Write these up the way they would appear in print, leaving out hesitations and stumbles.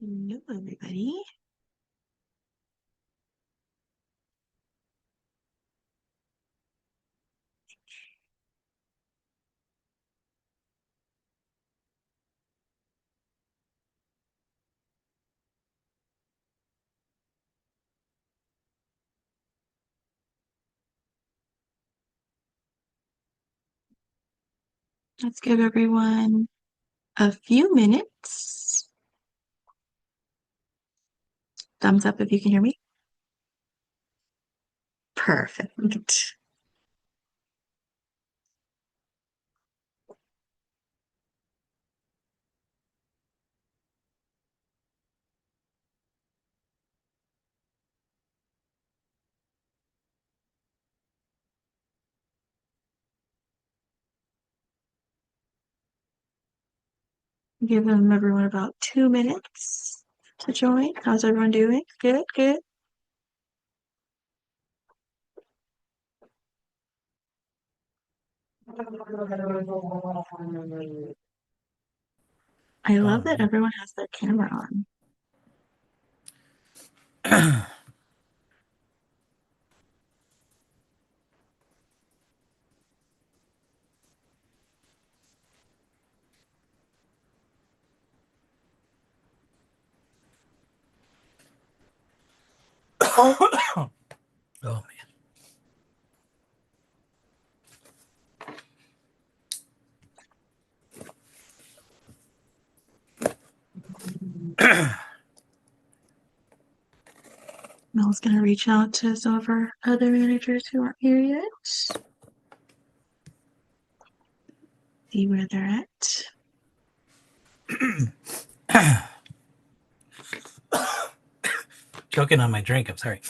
Hello, everybody. Let's give everyone a few minutes. Thumbs up if you can hear me. Perfect. Give them everyone about 2 minutes to join. How's everyone doing? Good, good. I love Oh, that man. everyone has their camera on. Oh, Mel's gonna reach out to some of our other managers who aren't here yet. See where they're at. choking on my drink. I'm sorry.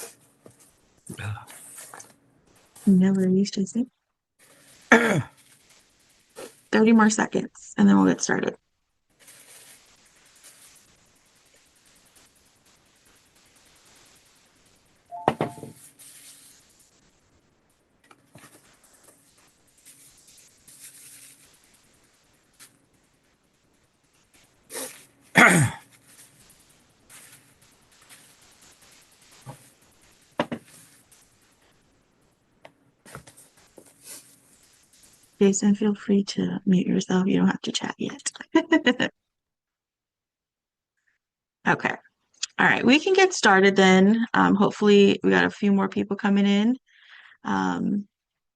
30 more seconds and then we'll get started. Jason, feel free to mute yourself. You don't have to chat yet. Okay. All right. We can get started then. Hopefully, we got a few more people coming in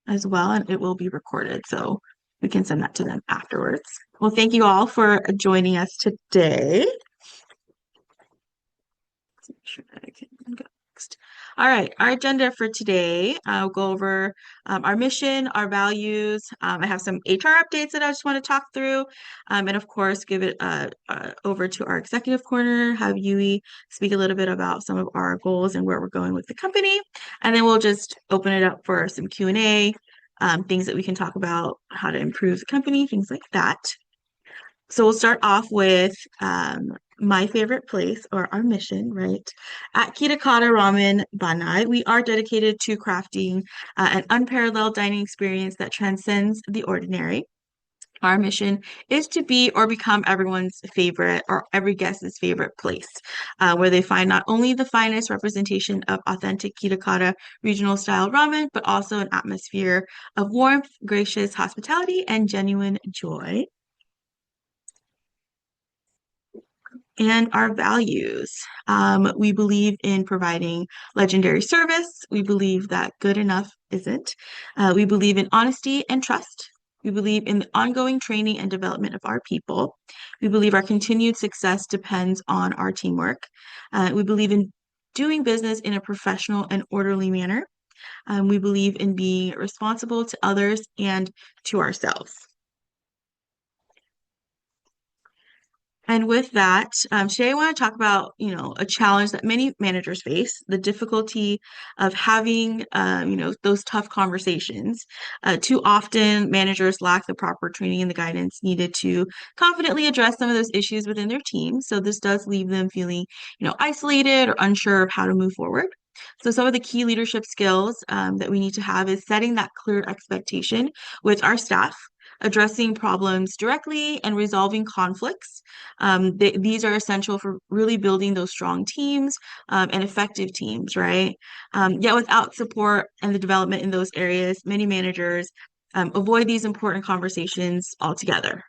as well, and it will be recorded. So we can send that to them afterwards. Well, thank you all for joining us today. Make sure that I can go next. All right, our agenda for today, I'll go over our mission, our values. I have some HR updates that I just want to talk through. And of course, give it over to our executive corner, have Yui speak a little bit about some of our goals and where we're going with the company. And then we'll just open it up for some Q&A, things that we can talk about, how to improve the company, things like that. So we'll start off with my favorite place or our mission, right? At Kitakata Ramen Banai, we are dedicated to crafting an unparalleled dining experience that transcends the ordinary. Our mission is to be or become everyone's favorite or every guest's favorite place, where they find not only the finest representation of authentic Kitakata regional style ramen, but also an atmosphere of warmth, gracious hospitality, and genuine joy. And our values. We believe in providing legendary service. We believe that good enough isn't. We believe in honesty and trust. We believe in the ongoing training and development of our people. We believe our continued success depends on our teamwork. We believe in doing business in a professional and orderly manner. We believe in being responsible to others and to ourselves. And with that, today I want to talk about, a challenge that many managers face, the difficulty of having, those tough conversations. Too often, managers lack the proper training and the guidance needed to confidently address some of those issues within their team. So this does leave them feeling, isolated or unsure of how to move forward. So some of the key leadership skills that we need to have is setting that clear expectation with our staff. addressing problems directly, and resolving conflicts. These are essential for really building those strong teams and effective teams, right? Yet without support and the development in those areas, many managers avoid these important conversations altogether.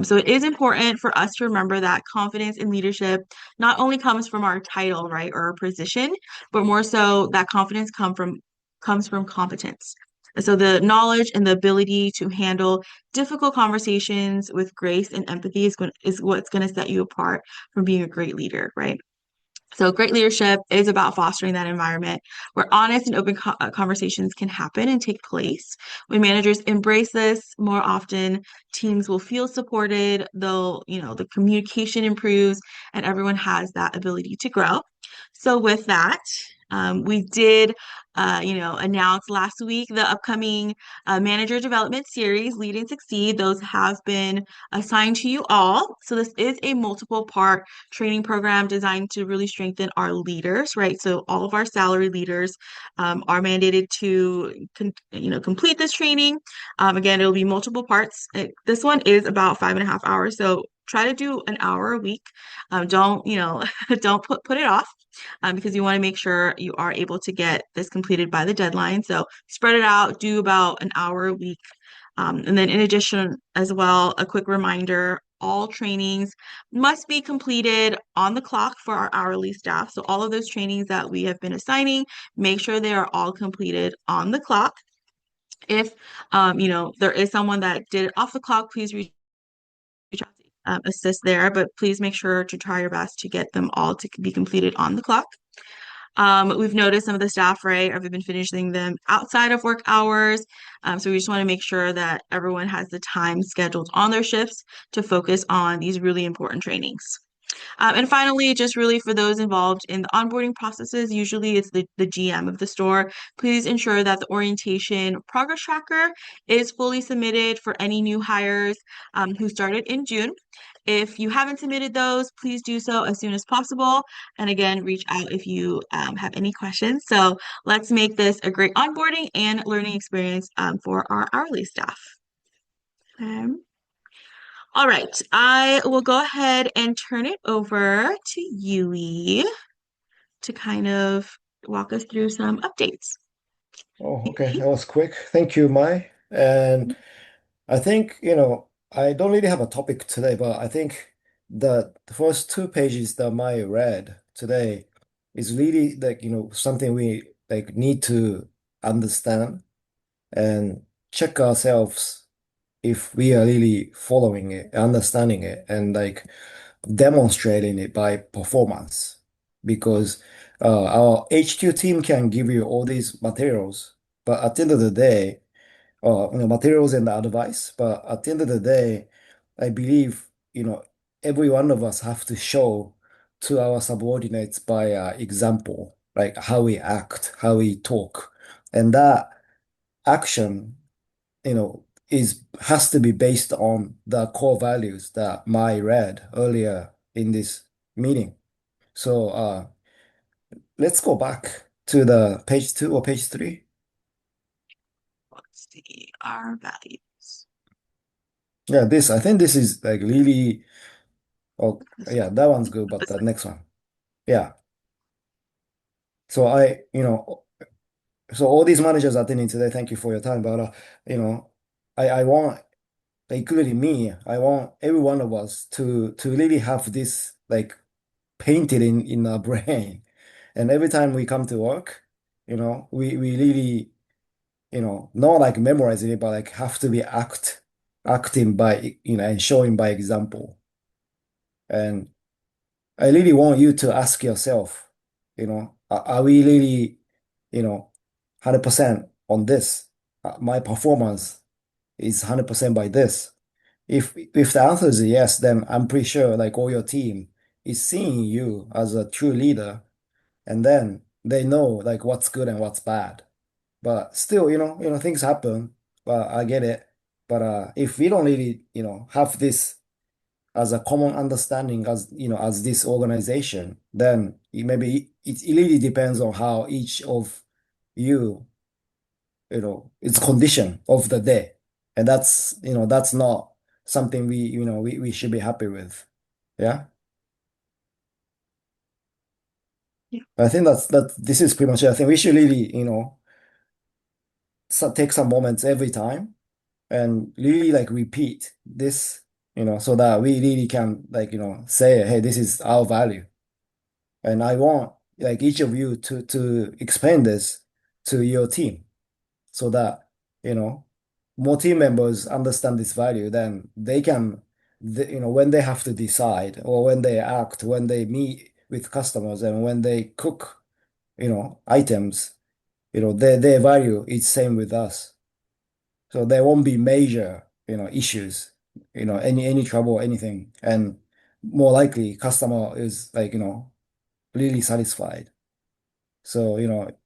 So it is important for us to remember that confidence in leadership not only comes from our title, right, or our position, but more so that confidence comes from competence. And so the knowledge and the ability to handle difficult conversations with grace and empathy is what's going to set you apart from being a great leader, right? So, great leadership is about fostering that environment where honest and open conversations can happen and take place. When managers embrace this more often, teams will feel supported, the communication improves, and everyone has that ability to grow. So, with that, we did, announce last week the upcoming manager development series, Lead and Succeed. Those have been assigned to you all. So, this is a multiple part training program designed to really strengthen our leaders, right? So all of our salary leaders are mandated to, complete this training. Again, it'll be multiple parts. This one is about 5.5 hours, so try to do an hour a week. Don't, don't put it off. Because you want to make sure you are able to get this completed by the deadline. So spread it out, do about an hour a week. And then in addition, as well, a quick reminder, all trainings must be completed on the clock for our hourly staff. So all of those trainings that we have been assigning, make sure they are all completed on the clock. If there is someone that did it off the clock, please reach out to assist there, but please make sure to try your best to get them all to be completed on the clock. We've noticed some of the staff, right, have been finishing them outside of work hours. So we just want to make sure that everyone has the time scheduled on their shifts to focus on these really important trainings. And finally, just really for those involved in the onboarding processes, usually it's the GM of the store. Please ensure that the orientation progress tracker is fully submitted for any new hires who started in June. If you haven't submitted those, please do so as soon as possible. And again, reach out if you have any questions. So let's make this a great onboarding and learning experience for our hourly staff. Um, all right, I will go ahead and turn it over to Yui to kind of walk us through some updates. Oh, okay. That was quick. Thank you, Mai. And I think, I don't really have a topic today, but I think the first two pages that Mai read today is really like, something we like need to understand and check ourselves if we are really following it, understanding it, and like demonstrating it by performance. Because our HQ team can give you all these materials, but at the end of the day, materials and advice. But at the end of the day, I believe, every one of us have to show to our subordinates by example, like how we act, how we talk. And that action, is has to be based on the core values that Mai read earlier in this meeting. So let's go back to the page 2 or page 3. Let's see, our values. Yeah, I think this is like really, oh, This yeah, one. that one's good, but the next one. Yeah. So so all these managers attending today, thank you for your time. But, I want, including me, I want every one of us to really have this like painted in our brain. And every time we come to work, we really, not like memorizing it, but like have to be acting by, and showing by example. And I really want you to ask yourself, are we really, 100% on this? My performance is 100% by this. If the answer is yes, then I'm pretty sure like all your team is seeing you as a true leader, and then they know like what's good and what's bad. But still, things happen. But I get it. But if we don't really, have this as a common understanding as this organization, then maybe it really depends on how each of you, it's condition of the day. And that's not something we should be happy with. Yeah. Yeah. I think this is pretty much it. I think we should really, take some moments every time and really like repeat this, so that we really can like, say, hey, this is our value. And I want like each of you to explain this to your team so that, you know, more team members understand this value, then they can, when they have to decide or when they act, when they meet with customers and when they cook, items, their value is same with us. So there won't be major, issues, any trouble, anything. And more likely customer is like, really satisfied. So,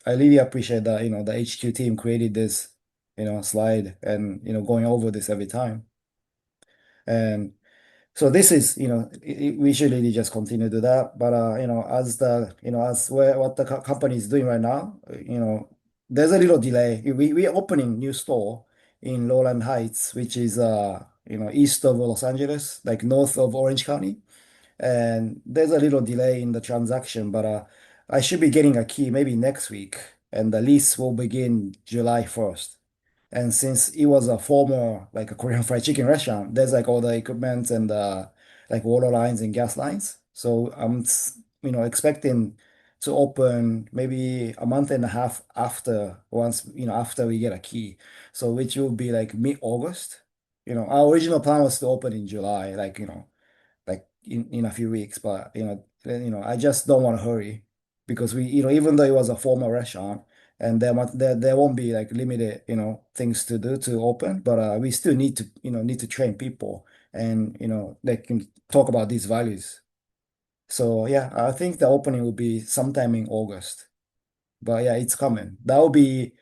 I really appreciate that, the HQ team created this, slide and, going over this every time. And so this is, we should really just continue to do that. But, what the company is doing right now, there's a little delay. We're opening new store in Lowland Heights, which is, east of Los Angeles, like north of Orange County. And there's a little delay in the transaction, but I should be getting a key maybe next week, and the lease will begin July 1st. And since it was a former like a Korean fried chicken restaurant, there's like all the equipment and like water lines and gas lines. So I'm expecting to open maybe a month and a half after once after we get a key. So which will be like mid-August. Our original plan was to open in July, like in a few weeks. But I just don't want to hurry because even though it was a former restaurant and there won't be like limited things to do to open, but we still need to train people and they can talk about these values. So yeah, I think the opening will be sometime in August. But yeah, it's coming. That will be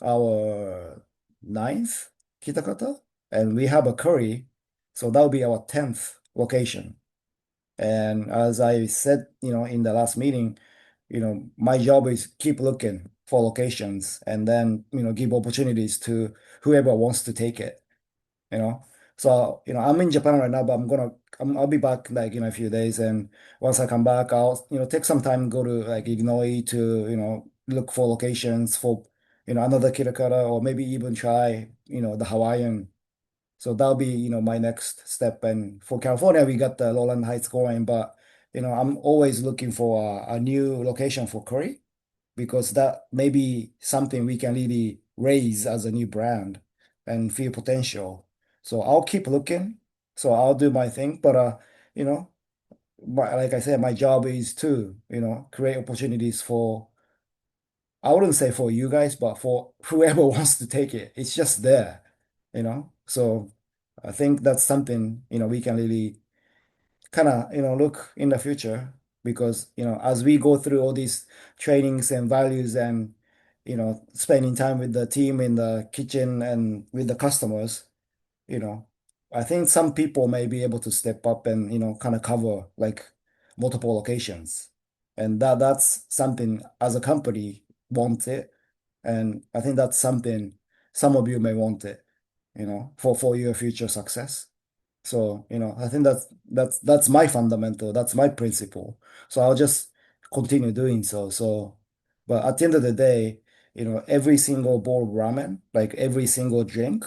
our ninth Kitakata, and we have a curry, so that will be our 10th location. And as I said, in the last meeting, my job is keep looking for locations and then, give opportunities to whoever wants to take it, you know. So, I'm in Japan right now, but I'll be back like in a few days. And once I come back, I'll, take some time, go to like Illinois to, look for locations for, another Kitakata or maybe even try, the Hawaiian. So that'll be, my next step. And for California, we got the Lowland Heights going, but I'm always looking for a new location for curry because that may be something we can really raise as a new brand and feel potential. So I'll keep looking. So I'll do my thing, but you know, like I said, my job is to, create opportunities for I wouldn't say for you guys, but for whoever wants to take it. It's just there. So I think that's something, we can really kind of, look in the future because, as we go through all these trainings and values and, spending time with the team in the kitchen and with the customers, you know, I think some people may be able to step up and, kind of cover like multiple locations. And that's something as a company want it. And I think that's something some of you may want it, for your future success. So, I think that's my fundamental, that's my principle. So I'll just continue doing so. So, but at the end of the day, every single bowl of ramen, like every single drink,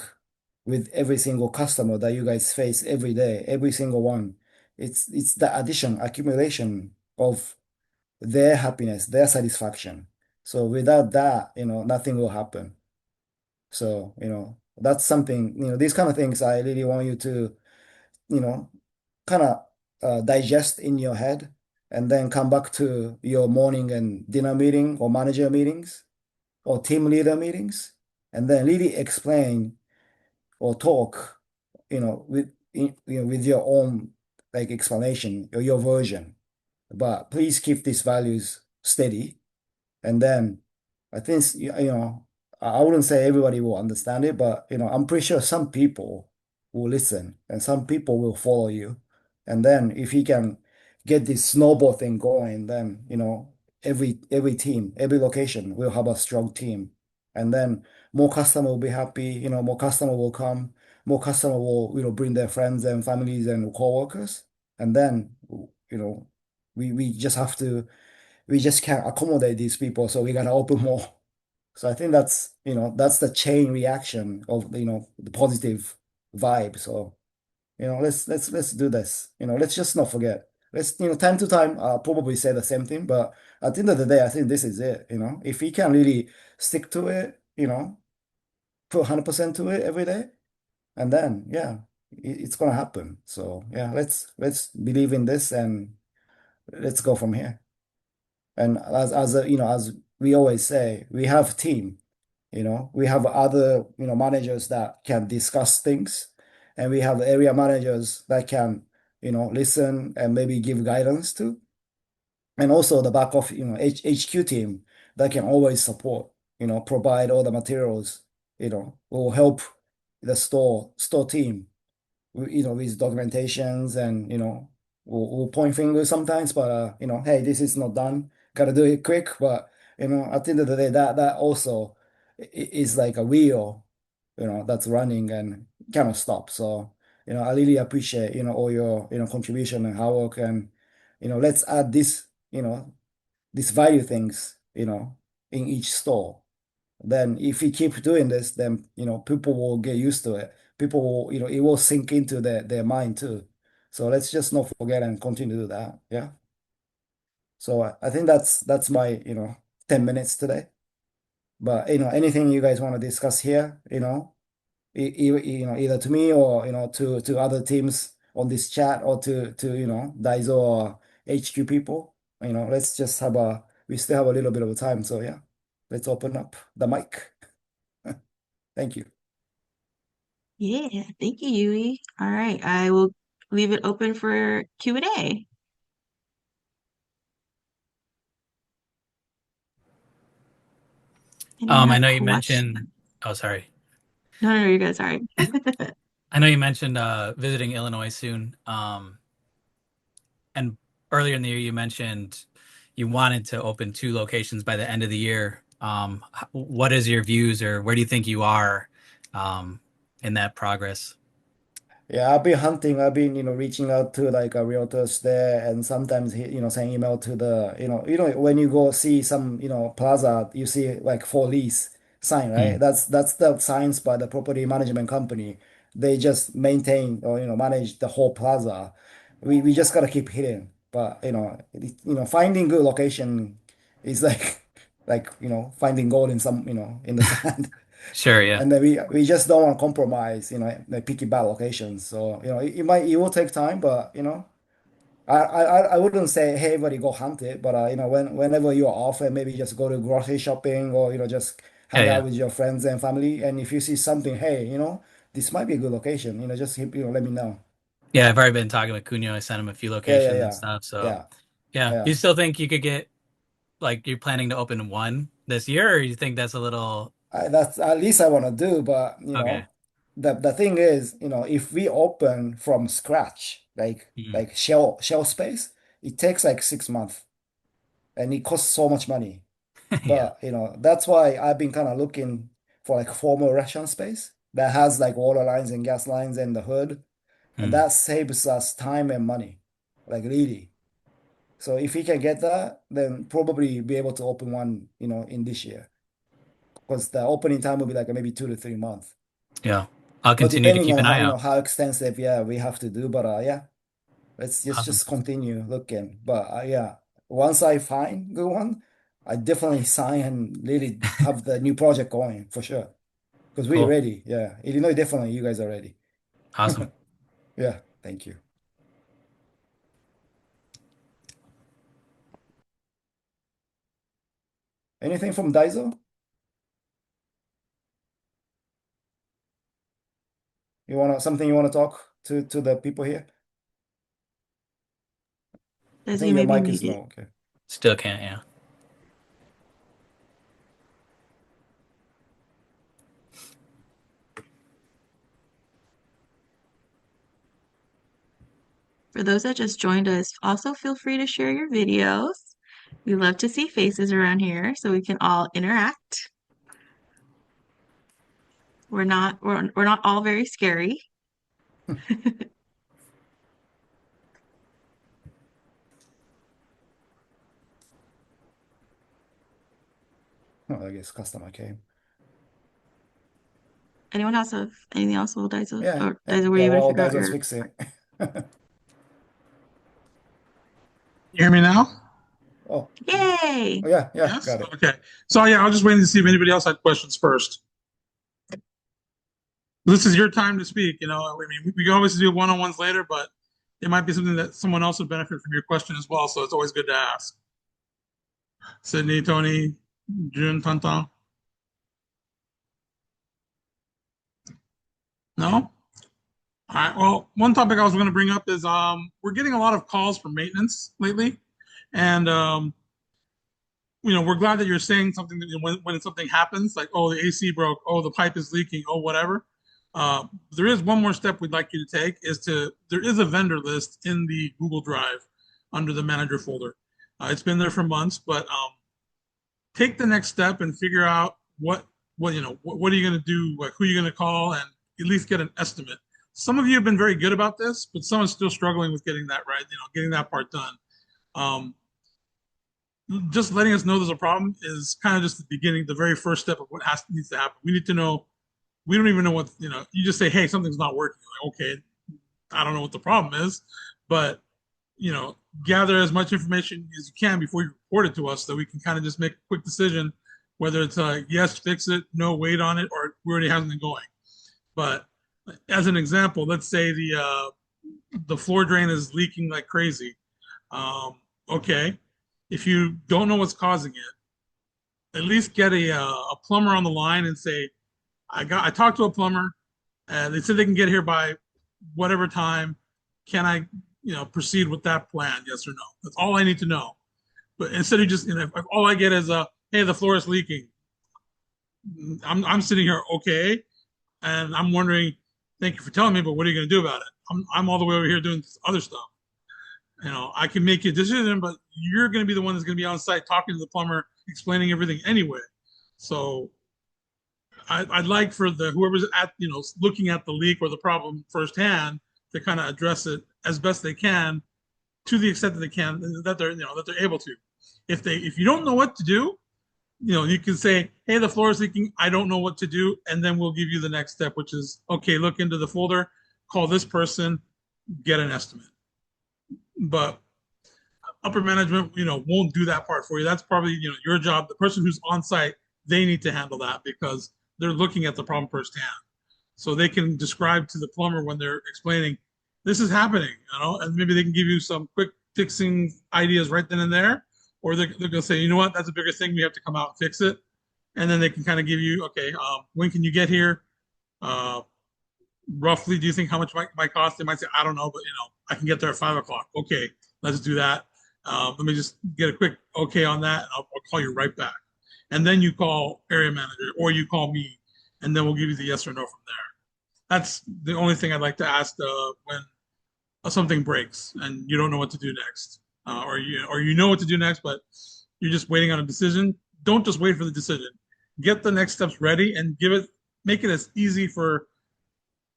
with every single customer that you guys face every day, every single one, it's the addition, accumulation of their happiness, their satisfaction. So without that, nothing will happen. So, that's something, these kind of things I really want you to you know, kind of digest in your head and then come back to your morning and dinner meeting or manager meetings or team leader meetings and then really explain or talk, with your own like explanation or your version. But please keep these values steady and then I think, I wouldn't say everybody will understand it, but, I'm pretty sure some people will listen and some people will follow you. And then if you can get this snowball thing going, then, every team, every location will have a strong team. And then more customer will be happy, more customer will come. more customer will, bring their friends and families and coworkers. And then, we just have to, we just can't accommodate these people. So we gotta open more. So I think that's the chain reaction of, the positive vibe. So, let's do this. Let's just not forget. Let's, time to time, probably say the same thing, but at the end of the day, I think this is it. If we can really stick to it, put 100% to it every day, and then, yeah, it's gonna happen. So yeah, let's believe in this and let's go from here. And as we always say, we have team. We have other, managers that can discuss things, and we have area managers that can, listen and maybe give guidance to, and also the back of, HQ team that can always support, provide all the materials, will help the store team, with documentations and, we'll point fingers sometimes, but, hey, this is not done. Gotta do it quick. But, at the end of the day, that also is like a wheel, that's running and cannot stop. So, I really appreciate, all your, contribution and hard work. And, let's add this, these value things, in each store. Then if we keep doing this, then people will get used to it. People will, it will sink into their mind too. So let's just not forget and continue to do that. Yeah. So I think that's my 10 minutes today. But anything you guys want to discuss here, either to me or to other teams on this chat or to Daiso or HQ people, let's just we still have a little bit of time. So yeah, let's open up the mic. Thank you. Yeah, thank you, Yui. All right, I will leave it open for Q&A. Anyone I have know you questions? mentioned. Oh, sorry. No, no, you're good. Sorry. I know you mentioned visiting Illinois soon. And earlier in the year, you mentioned you wanted to open 2 locations by the end of the year. What is your views, or where do you think you are um, in that progress? Yeah, I've been hunting. I've been, reaching out to like realtors there, and sometimes sending email to the, when you go see some, plaza, you see like for lease sign, Hmm. right? That's the signs by the property management company. They just maintain or manage the whole plaza. We just gotta keep hitting, but finding good location is like finding gold in some in the sand. Sure, yeah. And then we just don't want to compromise, the picky bad locations. So, it will take time, but I wouldn't say, hey, everybody go hunt it, but whenever you're off and maybe just go to grocery shopping or just Yeah, hang yeah. out with your friends and family, and if you see something, hey, this might be a good location, just let me know. Yeah, I've already been talking with Cunio. I sent him a few Yeah, yeah, locations and yeah, stuff. So, yeah, yeah. Do yeah. you still think you could get, like, you're planning to open one this year, or you think that's a little. That's at least I want to do, but Okay. the thing is, if we open from scratch, like Mhm. like shell space, it takes like 6 months and it costs so much money. Yeah. But that's why I've been kind of looking for like formal restaurant space that has like water lines and gas lines in the hood, and Mm. that saves us time and money, like really. So if we can get that, then probably be able to open one, in this year, because the opening time will be like maybe 2 to 3 months. Yeah. I'll Or continue to depending keep on an how, eye out. how extensive, yeah, we have to do. But yeah, let's just Awesome. just continue looking. But yeah, once I find good one, I definitely sign and really have the new project going for sure. Because we're Cool. ready. Yeah, Illinois definitely, you guys are ready. Awesome. Yeah, thank you. Anything from Daiso? Something you want to talk to the people here? I Does think you your maybe mic is muted? no. Okay. Still can't, yeah. For those that just joined us, also feel free to share your videos. We love to see faces around here so we can all interact. we're not all very scary. Oh, I guess customer came. Anyone else have anything else while Daiso, Yeah, or yeah, Daiso, were yeah. you able to Well, figure out Daiso's your? fixing. You hear me now? Oh, Yay! oh yeah, yeah, Yes? got it. Okay. So yeah, I was just waiting to see if anybody else had questions first. This is your time to speak. I mean, we can always do one-on-ones later, but it might be something that someone else would benefit from your question as well. So it's always good to ask. Sydney, Tony, June, Tantan. No? All right. Well, one topic I was going to bring up is we're getting a lot of calls for maintenance lately, and we're glad that you're saying something that when something happens, like, oh, the AC broke, oh, the pipe is leaking, oh, whatever. There is one more step we'd like you to take there is a vendor list in the Google Drive under the manager folder. It's been there for months, but take the next step and figure out what are you going to do, like who are you going to call, and at least get an estimate. Some of you have been very good about this, but some are still struggling with getting that right, getting that part done. Um, just letting us know there's a problem is kind of just the beginning, the very first step of what needs to happen. We need to know. We don't even know what You just say, "Hey, something's not working." Like, okay, I don't know what the problem is, but you know, gather as much information as you can before you report it to us, so we can kind of just make a quick decision whether it's yes, fix it, no, wait on it, or we already have something going. But as an example, let's say the floor drain is leaking like crazy. Okay, if you don't know what's causing it, at least get a plumber on the line and say, I talked to a plumber, and they said they can get here by whatever time. Can I, proceed with that plan? Yes or no? That's all I need to know. But instead of just, if all I get is hey, the floor is leaking. I'm sitting here, okay, and I'm wondering, thank you for telling me, but what are you going to do about it? I'm all the way over here doing other stuff. I can make a decision, but you're going to be the one that's going to be on site talking to the plumber, explaining everything anyway. So I'd like for whoever's at looking at the leak or the problem firsthand to kind of address it as best they can, to the extent that they can, that they're able to. If you don't know what to do, you can say, hey, the floor is leaking, I don't know what to do, and then we'll give you the next step, which is, okay, look into the folder, call this person, get an estimate. But upper management, won't do that part for you. That's probably, your job. The person who's on site, they need to handle that because they're looking at the problem firsthand. So they can describe to the plumber when they're explaining, this is happening, and maybe they can give you some quick fixing ideas right then and there, or they're going to say, you know what, that's a bigger thing. We have to come out and fix it. And then they can kind of give you, okay, when can you get here? Uh, Roughly, do you think how much might cost? They might say, I don't know, but I can get there at 5 o'clock. Okay, let's do that. Let me just get a quick okay on that. And I'll call you right back. And then you call area manager or you call me, and then we'll give you the yes or no from there. That's the only thing I'd like to ask when something breaks and you don't know what to do next, or you know what to do next, but you're just waiting on a decision. Don't just wait for the decision. Get the next steps ready and make it as easy for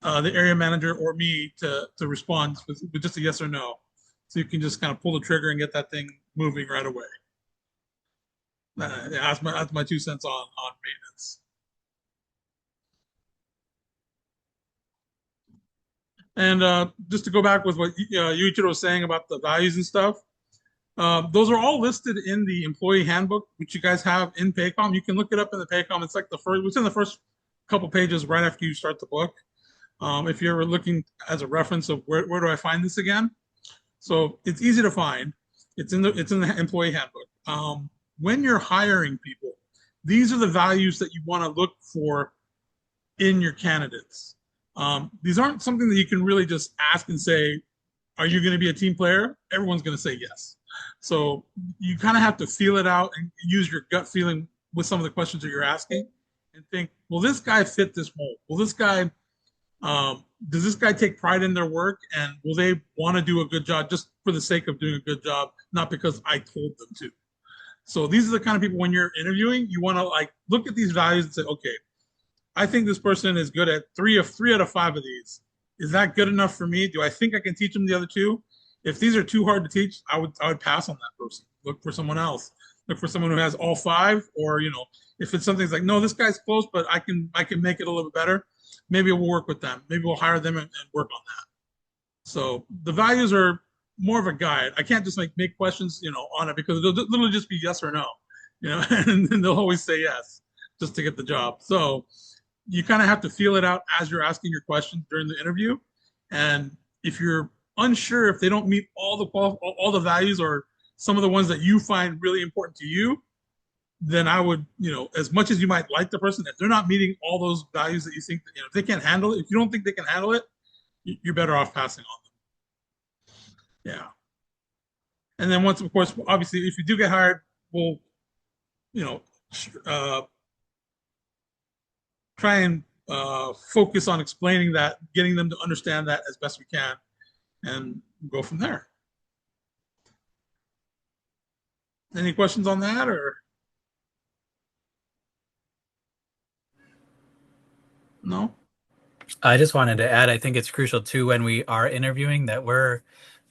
the area manager or me to respond with just a yes or no. So you can just kind of pull the trigger and get that thing moving right away. That's my 2 cents on maintenance. And just to go back with what Yuichiro was saying about the values and stuff, those are all listed in the employee handbook, which you guys have in Paycom. You can look it up in the Paycom. It's like it's in the first couple pages right after you start the book. If you're ever looking as a reference of where do I find this again? So it's easy to find. It's in the employee handbook. When you're hiring people, these are the values that you want to look for in your candidates. These aren't something that you can really just ask and say, are you going to be a team player? Everyone's going to say yes. So you kind of have to feel it out and use your gut feeling with some of the questions that you're asking and think, will this guy fit this mold? Will this guy does this guy take pride in their work, and will they want to do a good job just for the sake of doing a good job, not because I told them to? So these are the kind of people when you're interviewing, you want to like look at these values and say, okay, I think this person is good at three out of five of these. Is that good enough for me? Do I think I can teach them the other two? If these are too hard to teach, I would pass on that person. Look for someone else. Look for someone who has all five, or if it's something's like, no, this guy's close, but I can make it a little bit better. Maybe we'll work with them. Maybe we'll hire them and work on that. So the values are more of a guide. I can't just make questions, on it, because it'll literally just be yes or no, and they'll always say yes just to get the job. So you kind of have to feel it out as you're asking your question during the interview. And if you're unsure if they don't meet all the values, or some of the ones that you find really important to you, then I would, as much as you might like the person, if they're not meeting all those values that you think, if they can't handle it, if you don't think they can handle it, you're better off passing on them. Yeah. And then once, of course, obviously, if you do get hired, we'll, you know, uh, try and focus on explaining that, getting them to understand that as best we can, and go from there. Any questions on that, or no? I just wanted to add, I think it's crucial too when we are interviewing that we're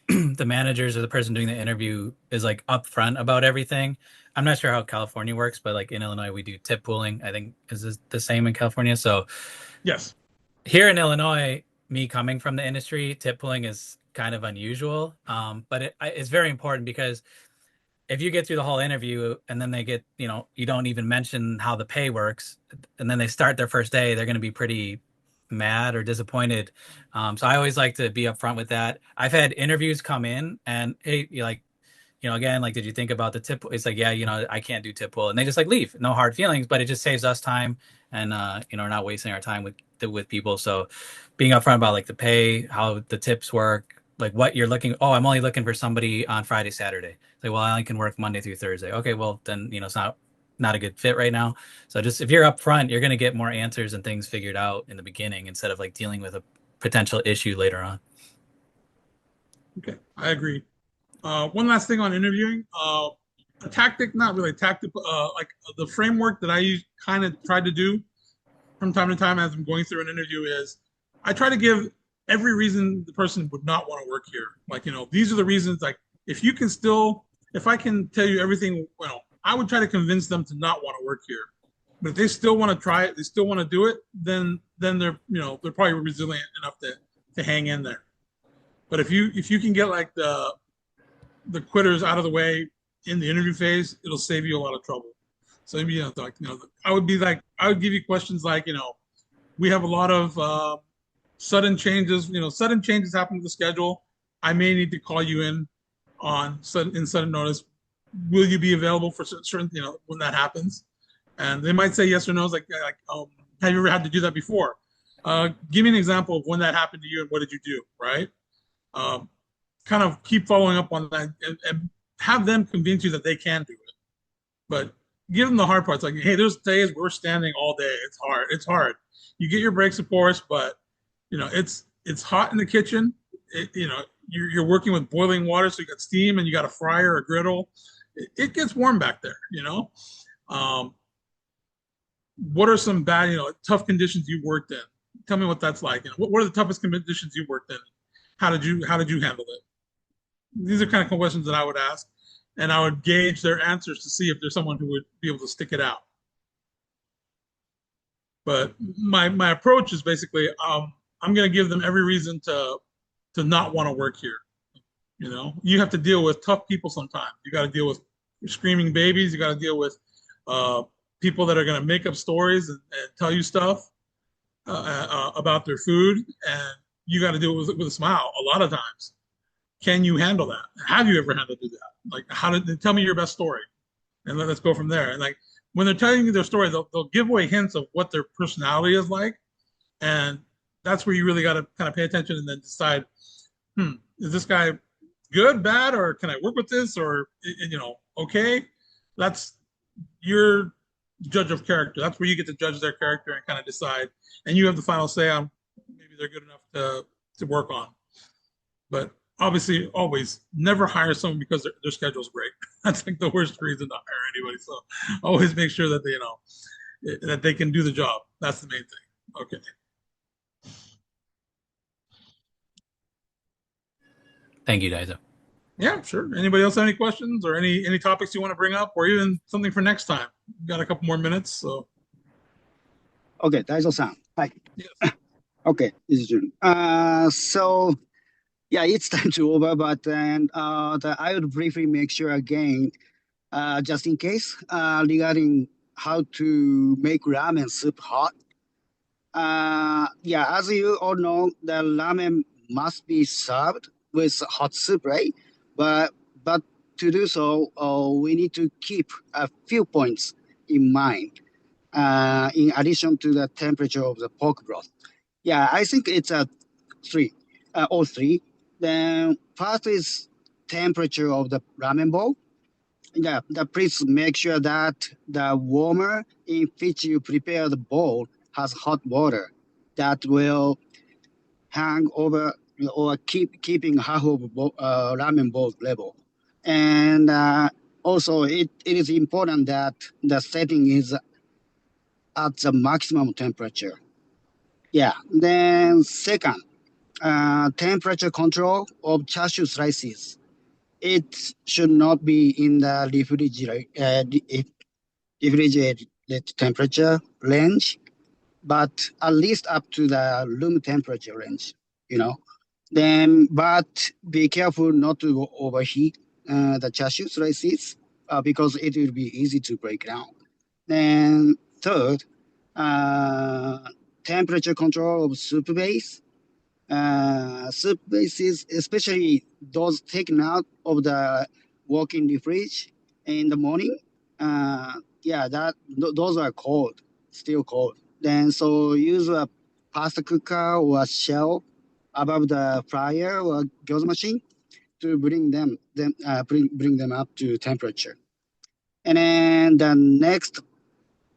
the managers or the person doing the interview is like upfront about everything. I'm not sure how California works, but like in Illinois, we do tip pooling. I think is this the same in California. So Yes. here in Illinois, me coming from the industry, tip pooling is kind of unusual. But it's very important because if you get through the whole interview and then they get, you don't even mention how the pay works, and then they start their first day, they're going to be pretty mad or disappointed. So I always like to be upfront with that. I've had interviews come in and, hey, you're like, again, like, did you think about the tip? It's like, yeah, I can't do tip pool, and they just like leave, no hard feelings, but it just saves us time, and we're not wasting our time with people. So being upfront about like the pay, how the tips work, like what you're looking. Oh, I'm only looking for somebody on Friday, Saturday. It's like, well, I only can work Monday through Thursday. Okay, well then it's not a good fit right now. So just if you're upfront, you're gonna get more answers and things figured out in the beginning instead of like dealing with a potential issue later on. Okay, I agree. One last thing on interviewing. A tactic, not really tactic, like the framework that I kind of tried to do from time to time as I'm going through an interview is I try to give every reason the person would not want to work here. Like, these are the reasons, like, if I can tell you everything, I would try to convince them to not want to work here. But if they still want to try it, they still want to do it, then they're probably resilient enough to hang in there. But if you can get like the quitters out of the way in the interview phase, it'll save you a lot of trouble. So maybe I would give you questions like, we have a lot of sudden changes. Sudden changes happen to the schedule. I may need to call you in sudden notice. Will you be available for certain, when that happens? And they might say yes or no. It's like have you ever had to do that before? Give me an example of when that happened to you and what did you do, right? Um, Kind of keep following up on that, and have them convince you that they can do it. But give them the hard parts. Like, hey, there's days we're standing all day. It's hard. It's hard. You get your breaks, of course, but it's hot in the kitchen. You're working with boiling water, so you got steam and you got a fryer, a griddle. It gets warm back there. What are some bad, tough conditions you worked in? Tell me what that's like. What are the toughest conditions you worked in? How did you handle it? These are kind of questions that I would ask, and I would gauge their answers to see if there's someone who would be able to stick it out. But my approach is basically, I'm going to give them every reason to not want to work here. You have to deal with tough people sometimes. You got to deal with screaming babies. You got to deal with people that are going to make up stories and tell you stuff about their food, and you got to do it with a smile a lot of times. Can you handle that? Have you ever handled that? Like, tell me your best story, and let's go from there. And like when they're telling you their story, they'll give away hints of what their personality is like, and that's where you really got to kind of pay attention and then decide, is this guy good, bad, or can I work with this, or okay? That's your judge of character. That's where you get to judge their character and kind of decide, and you have the final say on maybe they're good enough to work on. But obviously, always never hire someone because their schedule's great. That's like the worst reason to hire anybody. So always make sure that that they can do the job. That's the main thing. Okay. Thank you, Daiso. Yeah, sure. Anybody else have any questions or any topics you want to bring up, or even something for next time? We've got a couple more minutes, so Okay, Daiso-san. Hi. yes. Okay, this is Jun. So yeah, it's time to over, but I would briefly make sure again, just in case, regarding how to make ramen soup hot. Yeah, as you all know, the ramen must be served with hot soup, right? But to do so, we need to keep a few points in mind. In addition to the temperature of the pork broth. Yeah, I think it's a three, all three. Then first is temperature of the ramen bowl. Yeah, please make sure that the warmer in which you prepare the bowl has hot water that will hang over or keeping half of ramen bowl level. And also, it is important that the setting is at the maximum temperature. Yeah. Then second, temperature control of chashu slices. It should not be in the refrigerated temperature range, but at least up to the room temperature range, you know. Then, but be careful not to overheat the chashu slices because it will be easy to break down. Then third, uh, temperature control of soup base. Soup bases, especially those taken out of the walk-in fridge in the morning. Yeah, those are cold, still cold. Then so use a pasta cooker or a shell above the fryer or gyoza machine to bring them up to temperature. And then the next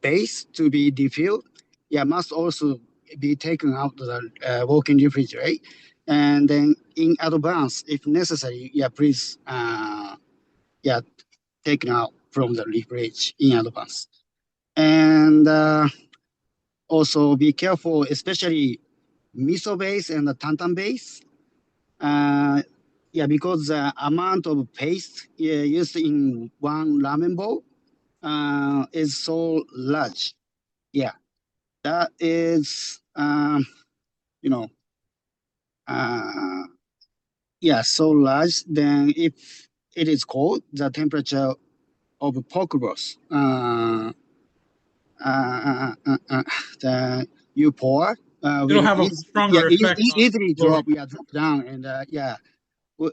base to be defilled, yeah, must also be taken out of the walk-in refrigerator. And then in advance, if necessary, yeah, please, yeah, taken out from the refrigerator in advance. And also be careful, especially miso base and the tantan base. Yeah, because the amount of paste used in one ramen bowl is so large. Yeah, that is, you know, uh, yeah, so large. Then if it is cold, the temperature of pork broth, the you pour It'll will have a yeah, stronger effect on easily lowering. drop down, and yeah,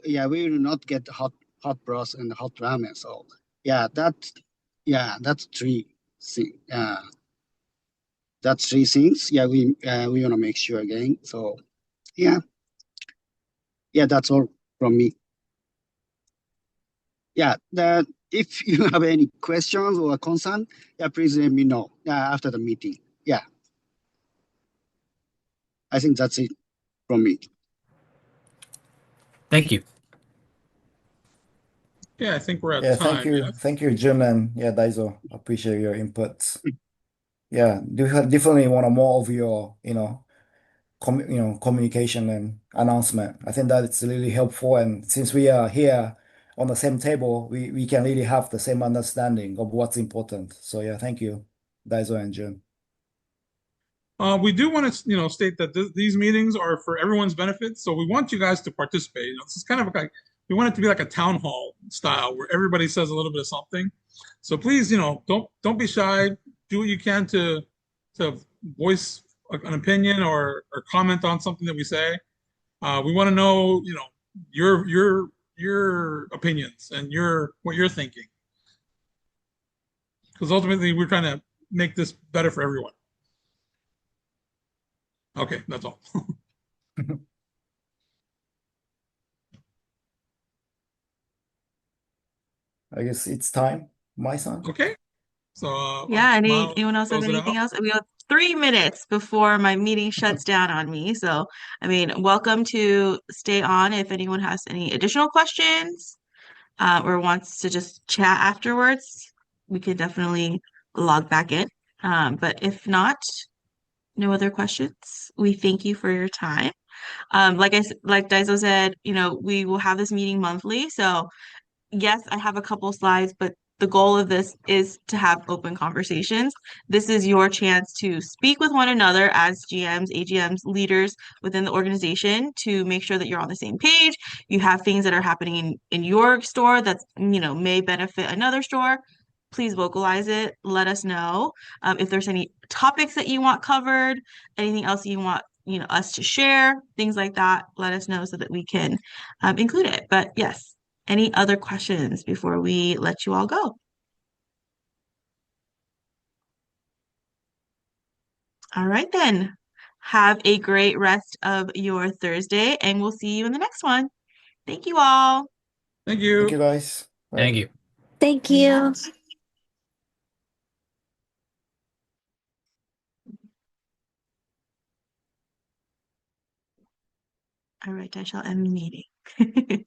yeah, we will not get hot broth and hot ramen. So yeah, that's three thing. That's three things. Yeah, we want to make sure again. So yeah, yeah, that's all from me. Yeah, if you have any questions or concern, yeah, please let me know after the meeting. Yeah, I think that's it from me. Thank you. Yeah, I think we're at Yeah, time. Yes. thank you, Jim, and yeah, Daiso. Appreciate your inputs. Yeah, definitely want more of your, communication and announcement. I think that it's really helpful, and since we are here on the same table, we can really have the same understanding of what's important. So yeah, thank you, Daiso and Jim. We do want to, state that these meetings are for everyone's benefit. So we want you guys to participate. This is kind of like we want it to be like a town hall style where everybody says a little bit of something. So please, don't be shy. Do what you can to voice an opinion or comment on something that we say. We want to know, your opinions and what you're thinking, because ultimately we're trying to make this better for everyone. Okay, that's all. I guess it's time, my son. Okay. So Yeah, Miles, anyone else have close it anything out. else? We have 3 minutes before my meeting shuts down on me. So, I mean, welcome to stay on if anyone has any additional questions or wants to just chat afterwards. We can definitely log back in. But if not, no other questions. We thank you for your time. Like Daiso said, we will have this meeting monthly. So yes, I have a couple slides, but the goal of this is to have open conversations. This is your chance to speak with one another as GMs, AGMs, leaders within the organization to make sure that you're on the same page. You have things that are happening in your store that, may benefit another store. Please vocalize it. Let us know if there's any topics that you want covered, anything else you want, us to share, things like that. Let us know so that we can include it. But yes, any other questions before we let you all go? All right, then. Have a great rest of your Thursday, and we'll see you in the next one. Thank you all. Thank Thank you, you. guys. Thank Bye. you. Thank you. All right, I shall end the meeting.